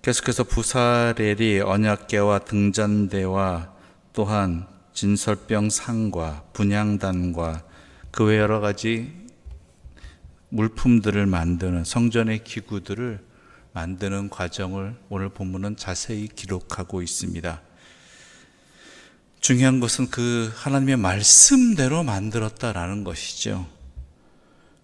계속해서 부사렐이 언약궤와 등잔대와 또한 진설병 상과 분향단과 그 외 여러 가지 물품들을 만드는 성전의 기구들을 만드는 과정을 오늘 본문은 자세히 기록하고 있습니다. 중요한 것은 그 하나님의 말씀대로 만들었다라는 것이죠.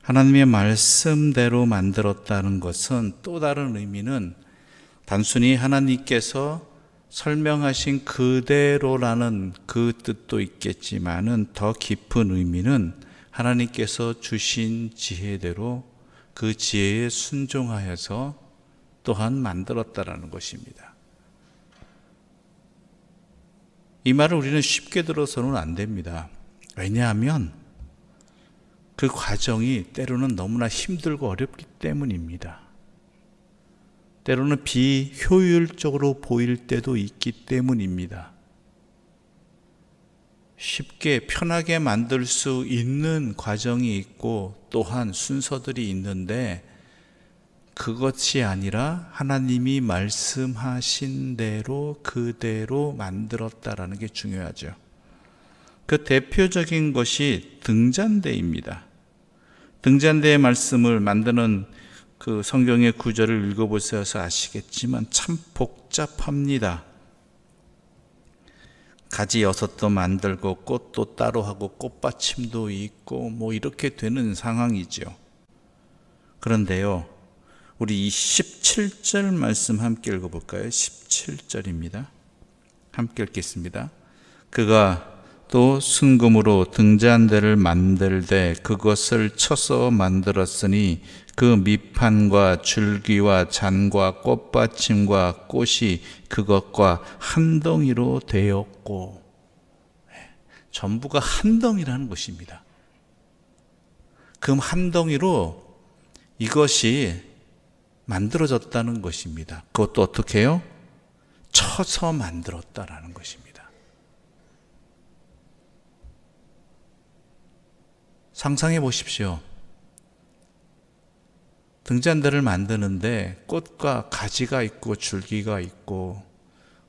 하나님의 말씀대로 만들었다는 것은 또 다른 의미는 단순히 하나님께서 설명하신 그대로라는 그 뜻도 있겠지만은 더 깊은 의미는 하나님께서 주신 지혜대로 그 지혜에 순종하여서 또한 만들었다라는 것입니다. 이 말을 우리는 쉽게 들어서는 안 됩니다. 왜냐하면 그 과정이 때로는 너무나 힘들고 어렵기 때문입니다. 때로는 비효율적으로 보일 때도 있기 때문입니다. 쉽게 편하게 만들 수 있는 과정이 있고 또한 순서들이 있는데 그것이 아니라 하나님이 말씀하신 대로 그대로 만들었다라는 게 중요하죠. 그 대표적인 것이 등잔대입니다. 등잔대의 말씀을 만드는 그 성경의 구절을 읽어보셔서 아시겠지만 참 복잡합니다. 가지 6도 만들고 꽃도 따로 하고 꽃받침도 있고 뭐 이렇게 되는 상황이죠. 그런데요, 우리 이 17절 말씀 함께 읽어볼까요? 17절입니다. 함께 읽겠습니다. 그가 또 순금으로 등잔대를 만들되 그것을 쳐서 만들었으니 그 밑판과 줄기와 잔과 꽃받침과 꽃이 그것과 한 덩이로 되었고, 전부가 한 덩이라는 것입니다. 금 한 덩이로 이것이 만들어졌다는 것입니다. 그것도 어떻게 해요? 쳐서 만들었다라는 것입니다. 상상해 보십시오. 등잔대를 만드는데 꽃과 가지가 있고 줄기가 있고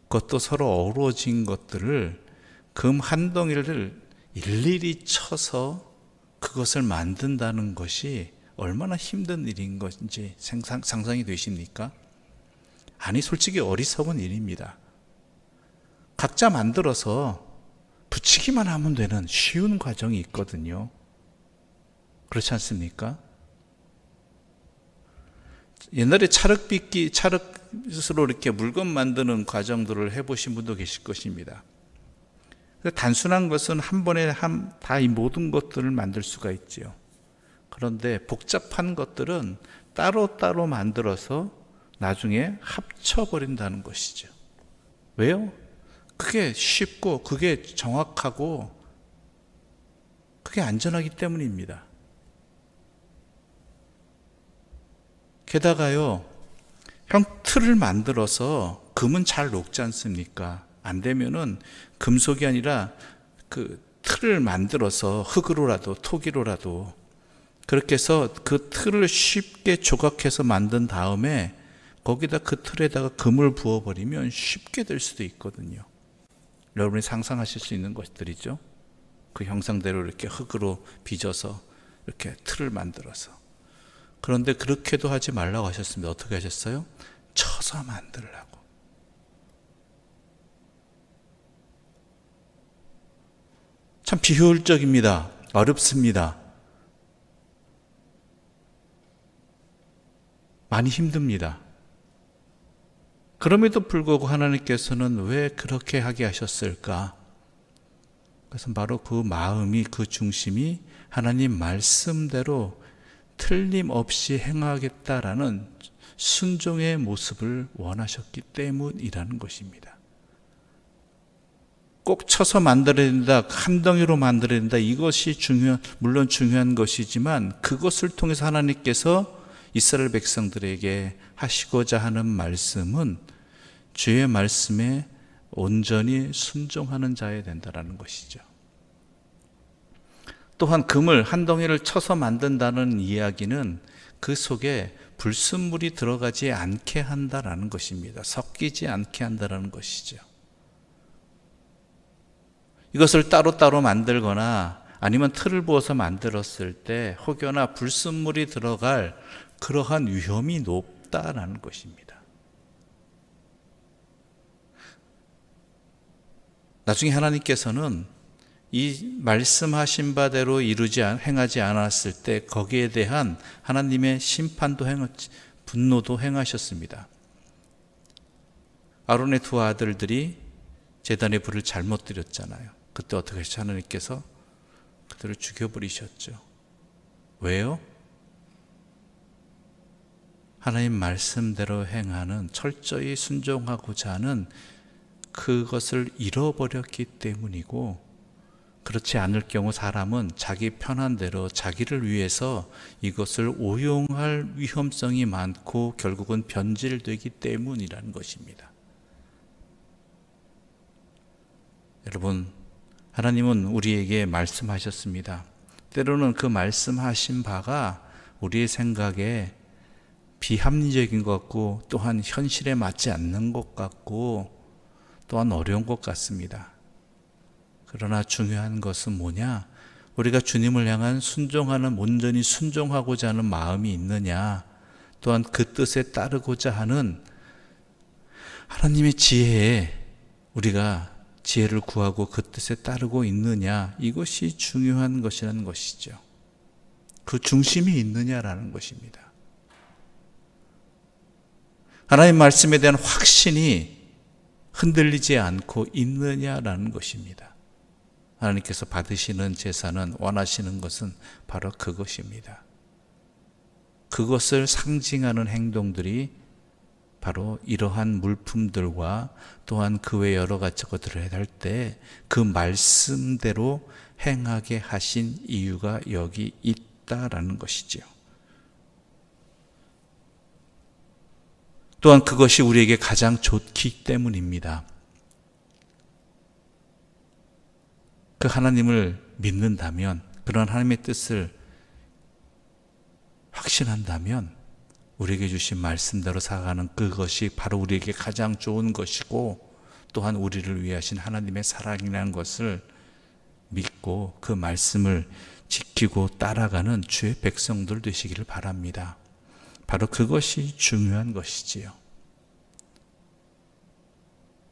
그것도 서로 어우러진 것들을 금 한 덩이를 일일이 쳐서 그것을 만든다는 것이 얼마나 힘든 일인 것인지 상상이 되십니까? 아니, 솔직히 어리석은 일입니다. 각자 만들어서 붙이기만 하면 되는 쉬운 과정이 있거든요. 그렇지 않습니까? 옛날에 찰흙으로 이렇게 물건 만드는 과정들을 해보신 분도 계실 것입니다. 단순한 것은 한 번에 다 이 모든 것들을 만들 수가 있지요. 그런데 복잡한 것들은 따로따로 만들어서 나중에 합쳐버린다는 것이죠. 왜요? 그게 쉽고 그게 정확하고 그게 안전하기 때문입니다. 게다가요, 틀을 만들어서 금은 잘 녹지 않습니까? 안 되면은 금속이 아니라 그 틀을 만들어서 흙으로라도 토기로라도 그렇게 해서 그 틀을 쉽게 조각해서 만든 다음에 거기다 그 틀에다가 금을 부어버리면 쉽게 될 수도 있거든요. 여러분이 상상하실 수 있는 것들이죠. 그 형상대로 이렇게 흙으로 빚어서 이렇게 틀을 만들어서. 그런데 그렇게도 하지 말라고 하셨습니다. 어떻게 하셨어요? 쳐서 만들라고. 참 비효율적입니다. 어렵습니다. 많이 힘듭니다. 그럼에도 불구하고 하나님께서는 왜 그렇게 하게 하셨을까? 그것은 바로 그 마음이, 그 중심이 하나님 말씀대로 틀림없이 행하겠다라는 순종의 모습을 원하셨기 때문이라는 것입니다. 꼭 쳐서 만들어야 된다, 한 덩이로 만들어야 된다, 이것이 물론 중요한 것이지만 그것을 통해서 하나님께서 이스라엘 백성들에게 하시고자 하는 말씀은 주의 말씀에 온전히 순종하는 자여야 된다는 것이죠. 또한 금을 한 덩이를 쳐서 만든다는 이야기는 그 속에 불순물이 들어가지 않게 한다라는 것입니다. 섞이지 않게 한다라는 것이죠. 이것을 따로따로 만들거나 아니면 틀을 부어서 만들었을 때 혹여나 불순물이 들어갈 그러한 위험이 높다라는 것입니다. 나중에 하나님께서는 이 말씀하신 바대로 행하지 않았을 때 거기에 대한 하나님의 심판도 분노도 행하셨습니다. 아론의 두 아들들이 제단의 불을 잘못 드렸잖아요. 그때 어떻게 하셨죠? 하나님께서 그들을 죽여버리셨죠. 왜요? 하나님 말씀대로 행하는, 철저히 순종하고자 하는 그것을 잃어버렸기 때문이고, 그렇지 않을 경우 사람은 자기 편한 대로 자기를 위해서 이것을 오용할 위험성이 많고 결국은 변질되기 때문이라는 것입니다. 여러분, 하나님은 우리에게 말씀하셨습니다. 때로는 그 말씀하신 바가 우리의 생각에 비합리적인 것 같고, 또한 현실에 맞지 않는 것 같고, 또한 어려운 것 같습니다. 그러나 중요한 것은 뭐냐? 우리가 주님을 향한 순종하는, 온전히 순종하고자 하는 마음이 있느냐, 또한 그 뜻에 따르고자 하는 하나님의 지혜에 우리가 지혜를 구하고 그 뜻에 따르고 있느냐, 이것이 중요한 것이라는 것이죠. 그 중심이 있느냐라는 것입니다. 하나님 말씀에 대한 확신이 흔들리지 않고 있느냐라는 것입니다. 하나님께서 받으시는 제사는, 원하시는 것은 바로 그것입니다. 그것을 상징하는 행동들이 바로 이러한 물품들과 또한 그 외 여러 가지 것들을 할 때 그 말씀대로 행하게 하신 이유가 여기 있다라는 것이죠. 또한 그것이 우리에게 가장 좋기 때문입니다. 그 하나님을 믿는다면, 그런 하나님의 뜻을 확신한다면 우리에게 주신 말씀대로 살아가는 그것이 바로 우리에게 가장 좋은 것이고, 또한 우리를 위해 하신 하나님의 사랑이라는 것을 믿고 그 말씀을 지키고 따라가는 주의 백성들 되시기를 바랍니다. 바로 그것이 중요한 것이지요.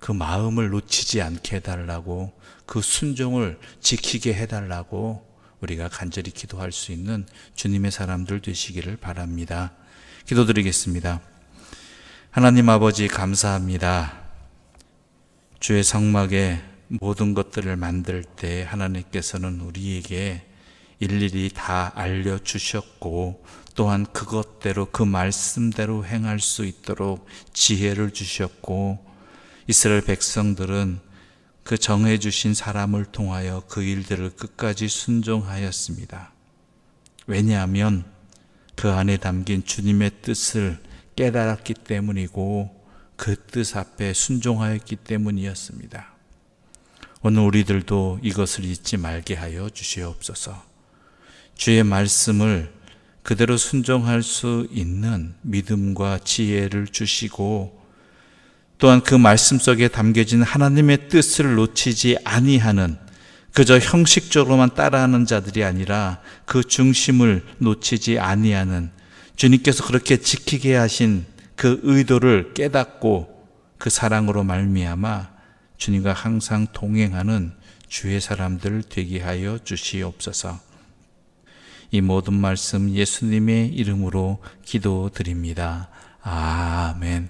그 마음을 놓치지 않게 해달라고, 그 순종을 지키게 해달라고 우리가 간절히 기도할 수 있는 주님의 사람들 되시기를 바랍니다. 기도드리겠습니다. 하나님 아버지, 감사합니다. 주의 성막에 모든 것들을 만들 때 하나님께서는 우리에게 일일이 다 알려주셨고, 또한 그것대로, 그 말씀대로 행할 수 있도록 지혜를 주셨고, 이스라엘 백성들은 그 정해주신 사람을 통하여 그 일들을 끝까지 순종하였습니다. 왜냐하면 그 안에 담긴 주님의 뜻을 깨달았기 때문이고, 그 뜻 앞에 순종하였기 때문이었습니다. 오늘 우리들도 이것을 잊지 말게 하여 주시옵소서. 주의 말씀을 그대로 순종할 수 있는 믿음과 지혜를 주시고, 또한 그 말씀 속에 담겨진 하나님의 뜻을 놓치지 아니하는, 그저 형식적으로만 따라하는 자들이 아니라 그 중심을 놓치지 아니하는, 주님께서 그렇게 지키게 하신 그 의도를 깨닫고 그 사랑으로 말미암아 주님과 항상 동행하는 주의 사람들 되게 하여 주시옵소서. 이 모든 말씀 예수님의 이름으로 기도드립니다. 아멘.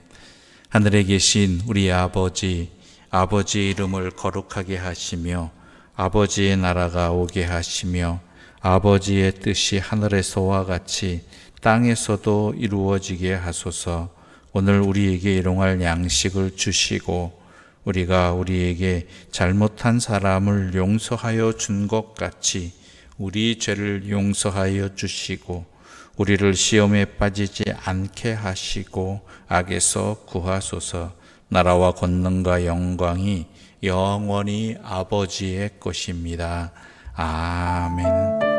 하늘에 계신 우리 아버지, 아버지의 이름을 거룩하게 하시며 아버지의 나라가 오게 하시며 아버지의 뜻이 하늘에서와 같이 땅에서도 이루어지게 하소서. 오늘 우리에게 일용할 양식을 주시고, 우리가 우리에게 잘못한 사람을 용서하여 준 것 같이 우리 죄를 용서하여 주시고, 우리를 시험에 빠지지 않게 하시고 악에서 구하소서. 나라와 권능과 영광이 영원히 아버지의 것입니다. 아멘.